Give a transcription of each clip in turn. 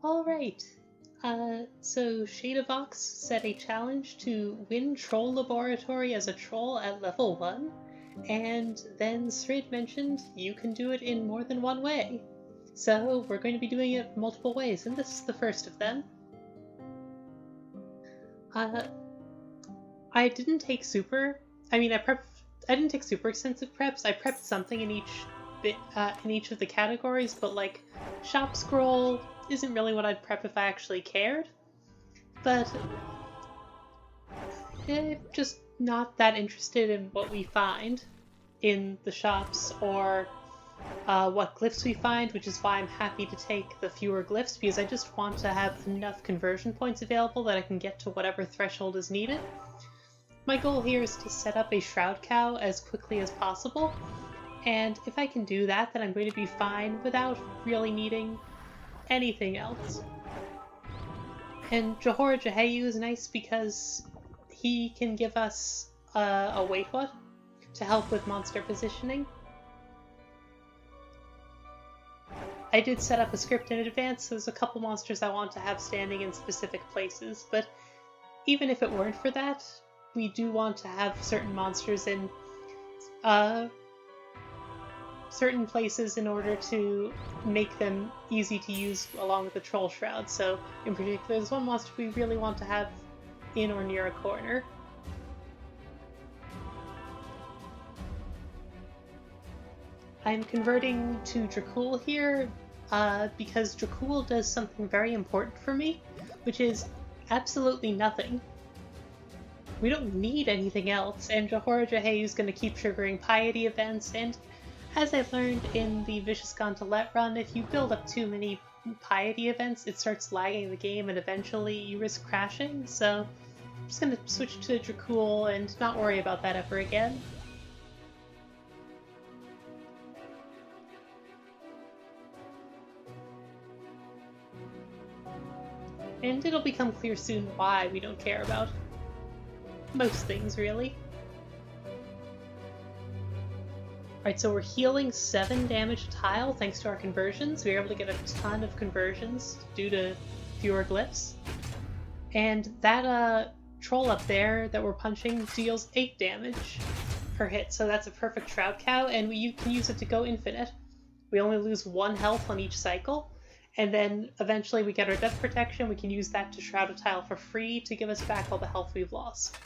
Alright, so Shadavox set a challenge to win Troll Laboratory as a troll at level 1, and then Srid mentioned you can do it in more than one way. So we're going to be doing it multiple ways, and this is the first of them. I didn't take super, I didn't take super extensive preps. I prepped something in each of the categories, but like shop scroll isn't really what I'd prep if I actually cared. But I'm just not that interested in what we find in the shops or what glyphs we find, which is why I'm happy to take the fewer glyphs, because I just want to have enough conversion points available that I can get to whatever threshold is needed. My goal here is to set up a Shroud Cow as quickly as possible, and if I can do that, then I'm going to be fine without really needing anything else. And Johora Jeheyu is nice because he can give us a wait what to help with monster positioning. I did set up a script in advance, so there's a couple monsters I want to have standing in specific places, but even if it weren't for that, we do want to have certain monsters in certain places in order to make them easy to use along with the Troll Shroud. So in particular, there's one monster we really want to have in or near a corner. I'm converting to Dracul here because Dracul does something very important for me, which is absolutely nothing. We don't need anything else, and Johora Jeheyu is going to keep triggering piety events, and as I learned in the Vicious Gauntlet run, if you build up too many piety events, it starts lagging the game and eventually you risk crashing, so I'm just going to switch to Dracul and not worry about that ever again. And it'll become clear soon why we don't care about most things, really. Alright, so we're healing 7 damage a tile thanks to our conversions. We were able to get a ton of conversions due to fewer glyphs. And that troll up there that we're punching deals 8 damage per hit, so that's a perfect Shroud Cow, and you can use it to go infinite. We only lose 1 health on each cycle, and then eventually we get our death protection. We can use that to shroud a tile for free to give us back all the health we've lost.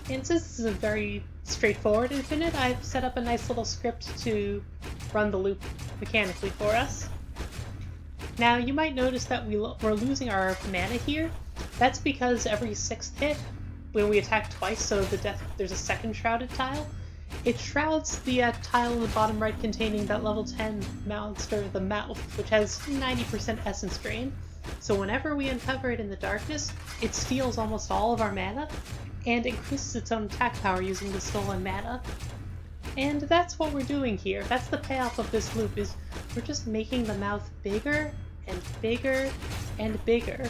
And since this is a very straightforward infinite, I've set up a nice little script to run the loop mechanically for us. Now you might notice that we're losing our mana here. That's because every 6th hit, when we attack twice, so there's a second shrouded tile, it shrouds the tile in the bottom right containing that level 10 monster, the Mouth, which has 90% essence drain. So whenever we uncover it in the darkness, it steals almost all of our mana, and increases its own attack power using the stolen mana. And that's what we're doing here. That's the payoff of this loop, is we're just making the Mouth bigger and bigger and bigger.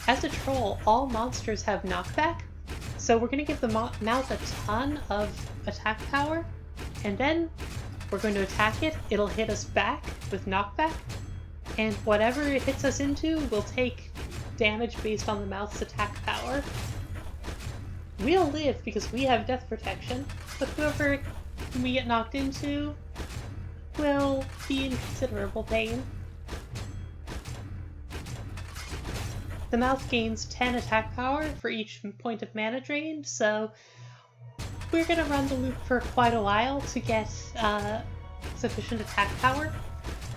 As a troll, all monsters have knockback, so we're going to give the Mouth a ton of attack power, and then we're going to attack it, it'll hit us back with knockback, and whatever it hits us into will take damage based on the Mouth's attack power. We'll live because we have death protection, but whoever we get knocked into will be in considerable pain. The Mouth gains 10 attack power for each point of mana drained, so we're going to run the loop for quite a while to get sufficient attack power.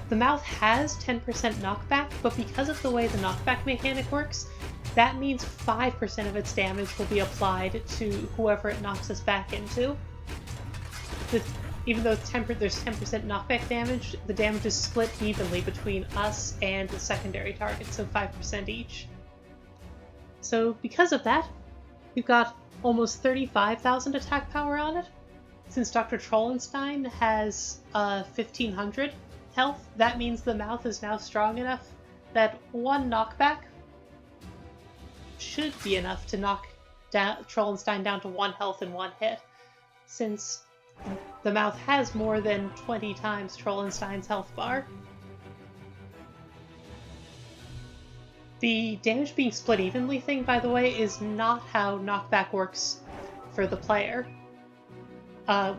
The Mouth has 10% knockback, but because of the way the knockback mechanic works, that means 5% of its damage will be applied to whoever it knocks us back into. Even though there's 10% knockback damage, the damage is split evenly between us and the secondary target, so 5% each. So because of that, we've got almost 35,000 attack power on it. Since Dr. Trollenstein has 1,500 health, that means the Mouth is now strong enough that 1 knockback should be enough to knock Trollenstein down to 1 health in 1 hit. Since the mouth has more than 20 times Trollenstein's health bar. The damage being split evenly thing, by the way, is not how knockback works for the player.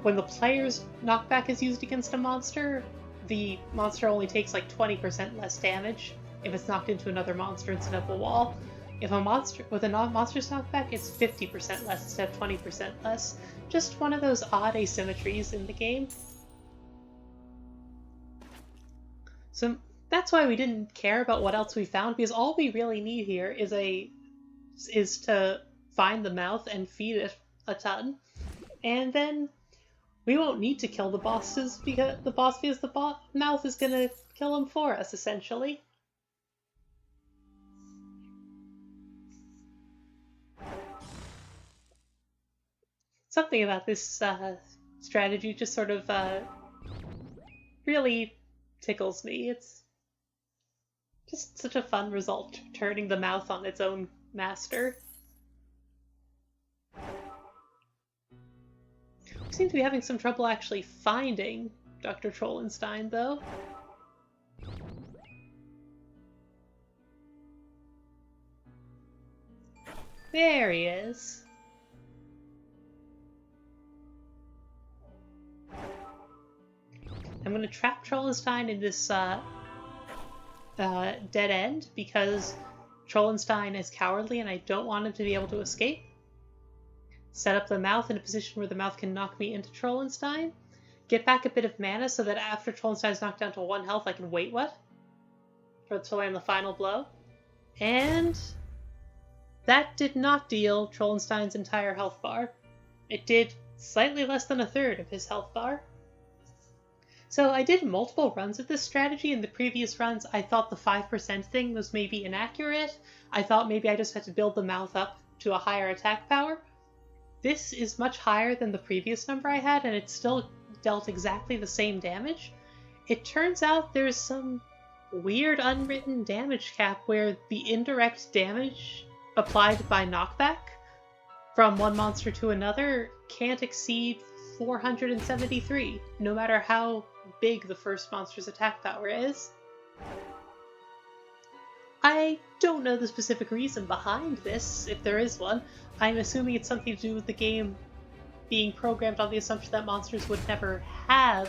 When the player's knockback is used against a monster, the monster only takes like 20% less damage if it's knocked into another monster instead of a wall. If a monster with a non-monster's knockback, it's 50% less instead of 20% less. Just one of those odd asymmetries in the game. So that's why we didn't care about what else we found, because all we really need here is to find the mouth and feed it a ton. And then we won't need to kill the bosses because the mouth is gonna kill them for us, essentially. Something about this strategy just sort of really tickles me. It's just such a fun result, turning the mouth on its own master. We seem to be having some trouble actually finding Dr. Trollenstein, though. There he is. I'm going to trap Trollenstein in this dead end because Trollenstein is cowardly and I don't want him to be able to escape. Set up the mouth in a position where the mouth can knock me into Trollenstein. Get back a bit of mana so that after Trollenstein is knocked down to 1 health, I can wait what? To land the final blow. And that did not deal Trollenstein's entire health bar. It did slightly less than a third of his health bar. So I did multiple runs of this strategy. In the previous runs, I thought the 5% thing was maybe inaccurate. I thought maybe I just had to build the mouth up to a higher attack power. This is much higher than the previous number I had, and it still dealt exactly the same damage. It turns out there's some weird unwritten damage cap where the indirect damage applied by knockback from one monster to another can't exceed 473, no matter how big the first monster's attack power is. I don't know the specific reason behind this, if there is one. I'm assuming it's something to do with the game being programmed on the assumption that monsters would never have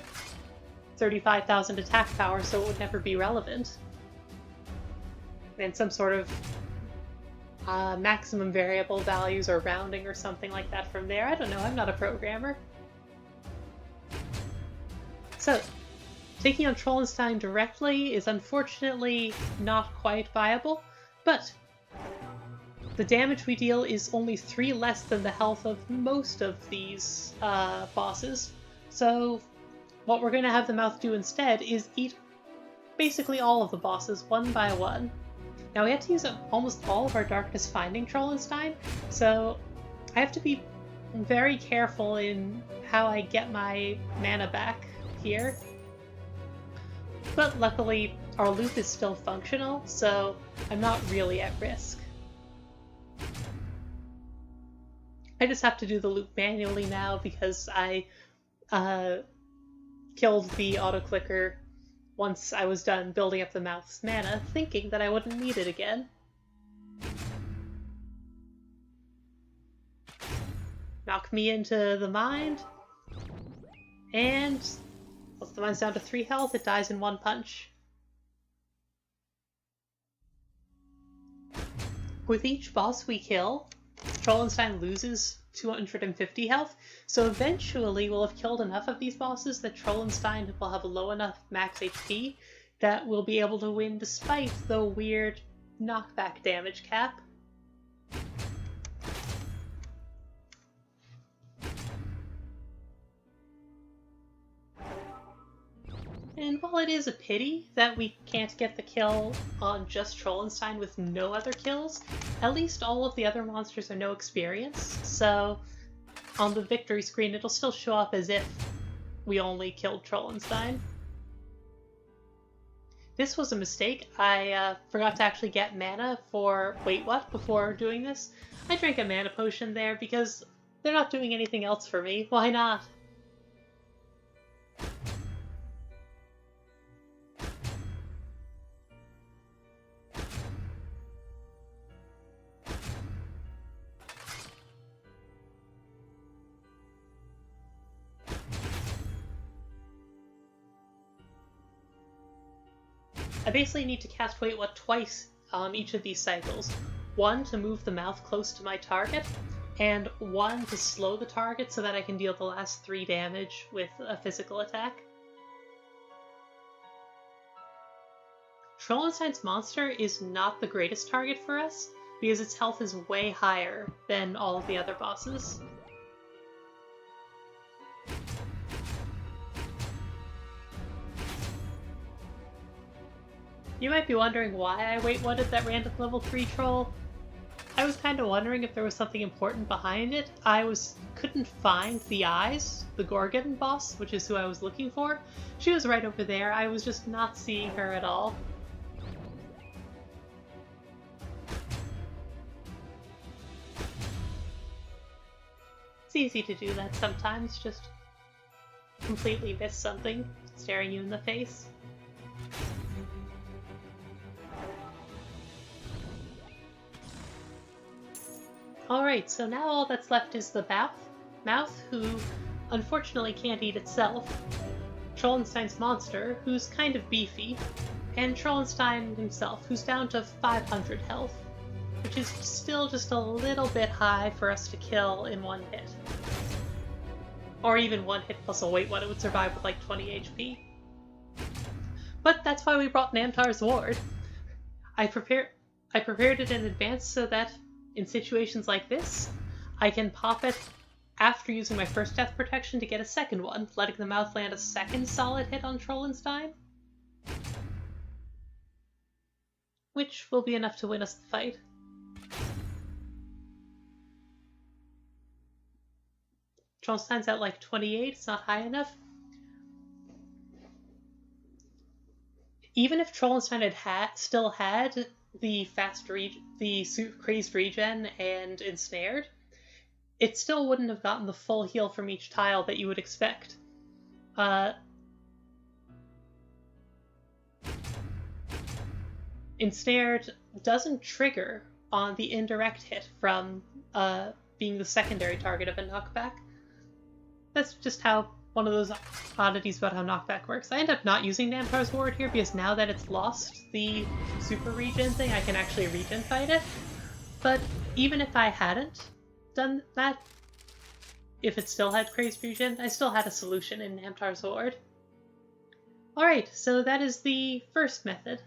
35,000 attack power, so it would never be relevant. And some sort of maximum variable values or rounding or something like that from there. I don't know, I'm not a programmer. So, taking on Trollenstein directly is unfortunately not quite viable, but the damage we deal is only 3 less than the health of most of these bosses. So what we're going to have the mouth do instead is eat basically all of the bosses one by one. Now we have to use up almost all of our darkness finding Trollenstein, so I have to be very careful in how I get my mana back here. But luckily, our loop is still functional, so I'm not really at risk. I just have to do the loop manually now because I killed the auto-clicker once I was done building up the mouth's mana, thinking that I wouldn't need it again. Knock me into the mind, and once the mind's down to 3 health, it dies in 1 punch. With each boss we kill, Trollenstein loses 250 health, so eventually we'll have killed enough of these bosses that Trollenstein will have a low enough max HP that we'll be able to win despite the weird knockback damage cap. And while it is a pity that we can't get the kill on just Trollenstein with no other kills, at least all of the other monsters are no experience, so on the victory screen it'll still show up as if we only killed Trollenstein. This was a mistake. I forgot to actually get mana for Wait What before doing this. I drank a mana potion there because they're not doing anything else for me. Why not? I basically need to cast Wait What twice on each of these cycles. One to move the mouth close to my target, and one to slow the target so that I can deal the last 3 damage with a physical attack. Trollenstein's monster is not the greatest target for us, because its health is way higher than all of the other bosses. You might be wondering why I wait-whatted that random level 3 troll. I was kind of wondering if there was something important behind it. Couldn't find the eyes, the Gorgon boss, which is who I was looking for. She was right over there, I was just not seeing her at all. It's easy to do that sometimes, just completely miss something staring you in the face. Alright, so now all that's left is the mouth, who unfortunately can't eat itself, Trollenstein's monster, who's kind of beefy, and Trollenstein himself, who's down to 500 health, which is still just a little bit high for us to kill in one hit. Or even one hit plus a wait what, it would survive with like 20 HP. But that's why we brought Namtar's Ward. I prepared it in advance so that in situations like this, I can pop it after using my first death protection to get a second one, letting the mouth land a second solid hit on Trollenstein, which will be enough to win us the fight. Trollenstein's at like 28, it's not high enough. Even if Trollenstein still had the crazed regen and ensnared, it still wouldn't have gotten the full heal from each tile that you would expect. Ensnared doesn't trigger on the indirect hit from being the secondary target of a knockback. That's just how one of those oddities about how knockback works. I end up not using Namtar's Ward here because now that it's lost the super regen thing, I can actually regen fight it. But even if I hadn't done that, if it still had crazed regen, I still had a solution in Namtar's Ward. Alright, so that is the first method.